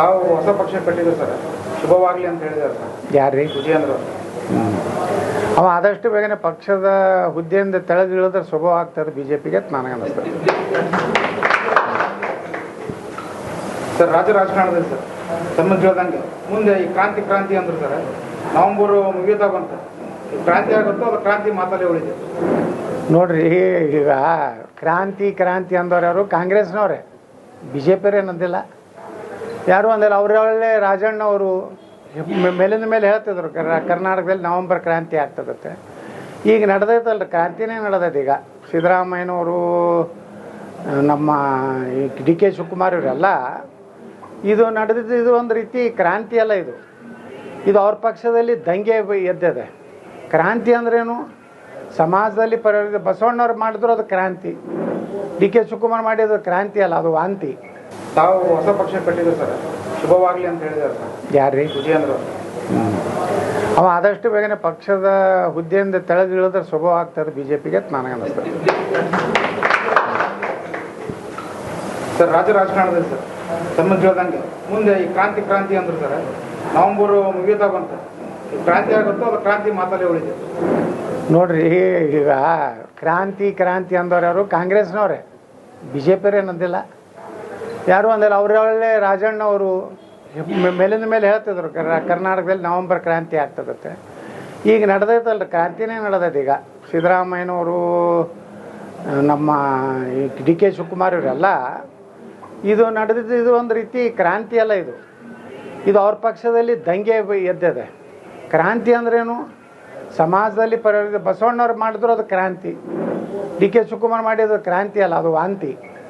ತಾವು ಹೊಸ ಪಕ್ಷ ಕಟ್ಟಿದ್ರು ಸರ್, ಶುಭವಾಗಲಿ ಅಂತ ಹೇಳಿದ್ದಾರೆ ಸರ್. ಯಾರ್ರೀ? ವಿಜಯೇಂದ್ರ. ಅವ ಆದಷ್ಟು ಬೇಗನೆ ಪಕ್ಷದ ಹುದ್ದೆಯಿಂದ ತೆಳೆದಿಳಿದ್ರೆ ಶುಭವಾಗ್ತದೆ ಬಿಜೆಪಿಗೆ ಅಂತ ನನಗೆ ಅನ್ನಿಸ್ತದೆ. ಸರ್, ರಾಜಕಾರಣದಲ್ಲಿ ಸರ್ ತಮ್ಮ ಕೇಳ್ದಂಗೆ ಮುಂದೆ ಈ ಕ್ರಾಂತಿ ಅಂದ್ರು ಸರ್, ನವೆಂಬರ್ ಮುಗಿತಾ ಬಂತ, ಕ್ರಾಂತಿ ಆಗುತ್ತೋ ಅದು ಕ್ರಾಂತಿ ಮಾತಲ್ಲೇ ಉಳಿದೆ ನೋಡ್ರಿ. ಈಗ ಕ್ರಾಂತಿ ಅಂದವ್ರು ಯಾರು? ಕಾಂಗ್ರೆಸ್ನವ್ರೆ, ಬಿ ಜೆ ಪಿಯವ್ರು ಏನಂದಿಲ್ಲ, ಯಾರು ಅಂದಿಲ್ಲ. ಅವರೊಳ್ಳೆ ರಾಜಣ್ಣ ಅವರು ಮೇಲಿಂದ ಮೇಲೆ ಹೇಳ್ತಿದ್ರು ಕರ್ನಾಟಕದಲ್ಲಿ ನವೆಂಬರ್ ಕ್ರಾಂತಿ ಆಗ್ತದತ್ತೆ. ಈಗ ನಡೆದೈತಲ್ರಿ, ಕ್ರಾಂತಿನೇ ನಡೆದೈತೆ. ಈಗ ಸಿದ್ದರಾಮಯ್ಯನವರು, ನಮ್ಮ ಡಿ ಕೆ ಶಿವಕುಮಾರ್ ಇವರೆಲ್ಲ ಇದು ನಡೆದಿದ್ದು, ಇದು ಒಂದು ರೀತಿ ಕ್ರಾಂತಿ ಅಲ್ಲ. ಇದು ಅವ್ರ ಪಕ್ಷದಲ್ಲಿ ದಂಗೆ ಎದ್ದಿದೆ. ಕ್ರಾಂತಿ ಅಂದ್ರೇನು? ಸಮಾಜದಲ್ಲಿ ಬಸವಣ್ಣವ್ರು ಮಾಡಿದ್ರು ಅದು ಕ್ರಾಂತಿ, ಡಿ ಕೆ ಶಿವಕುಮಾರ್ ಮಾಡಿದ್ರು ಕ್ರಾಂತಿ ಅಲ್ಲ, ಅದು ವಾಂತಿ. ತಾವು ಹೊಸ ಪಕ್ಷ ಕಟ್ಟಿದ್ರು ಸರ್, ಶುಭವಾಗಲಿ ಅಂತ ಹೇಳಿದ್ದಾರೆ ಸರ್. ಯಾರ್ರೀ? ವಿಜಯೇಂದ್ರ. ಅವ ಆದಷ್ಟು ಬೇಗನೆ ಪಕ್ಷದ ಹುದ್ದೆಯಿಂದ ತೆಳೆದಿಳಿದ್ರೆ ಶುಭವಾಗ್ತದೆ ಬಿಜೆಪಿಗೆ ಅಂತ ನನಗೆ ಅನ್ನಿಸ್ತದೆ. ಸರ್, ರಾಜಕಾರಣದಲ್ಲಿ ಸರ್ ತಮ್ಮ ಕೇಳ್ದಂಗೆ ಮುಂದೆ ಈ ಕ್ರಾಂತಿ ಅಂದ್ರು ಸರ್, ನವೆಂಬರ್ ಮುಗಿತಾ ಬಂತ, ಕ್ರಾಂತಿ ಆಗುತ್ತೋ ಅದು ಕ್ರಾಂತಿ ಮಾತಲ್ಲೇ ಉಳಿದೆ ನೋಡ್ರಿ. ಈಗ ಕ್ರಾಂತಿ ಅಂದವ್ರು ಯಾರು? ಕಾಂಗ್ರೆಸ್ನವ್ರೆ, ಬಿ ಜೆ ಪಿಯವ್ರು ಏನಂದಿಲ್ಲ, ಯಾರು ಅಂದಿಲ್ಲ. ಅವರೊಳ್ಳೆ ರಾಜಣ್ಣ ಅವರು ಮೇಲಿಂದ ಮೇಲೆ ಹೇಳ್ತಿದ್ರು ಕರ್ನಾಟಕದಲ್ಲಿ ನವೆಂಬರ್ ಕ್ರಾಂತಿ ಆಗ್ತದತ್ತೆ. ಈಗ ನಡೆದೈತಲ್ರಿ, ಕ್ರಾಂತಿನೇ ನಡೆದೈತೆ. ಈಗ ಸಿದ್ದರಾಮಯ್ಯನವರು, ನಮ್ಮ ಡಿ ಕೆ ಶಿವಕುಮಾರ್ ಇವರೆಲ್ಲ ಇದು ನಡೆದಿದ್ದು, ಇದು ಒಂದು ರೀತಿ ಕ್ರಾಂತಿ ಅಲ್ಲ. ಇದು ಅವ್ರ ಪಕ್ಷದಲ್ಲಿ ದಂಗೆ ಎದ್ದಿದೆ. ಕ್ರಾಂತಿ ಅಂದ್ರೇನು? ಸಮಾಜದಲ್ಲಿ ಬಸವಣ್ಣವ್ರು ಮಾಡಿದ್ರು ಅದು ಕ್ರಾಂತಿ, ಡಿ ಕೆ ಶಿವಕುಮಾರ್ ಮಾಡಿದ್ರು ಕ್ರಾಂತಿ ಅಲ್ಲ, ಅದು ವಾಂತಿ.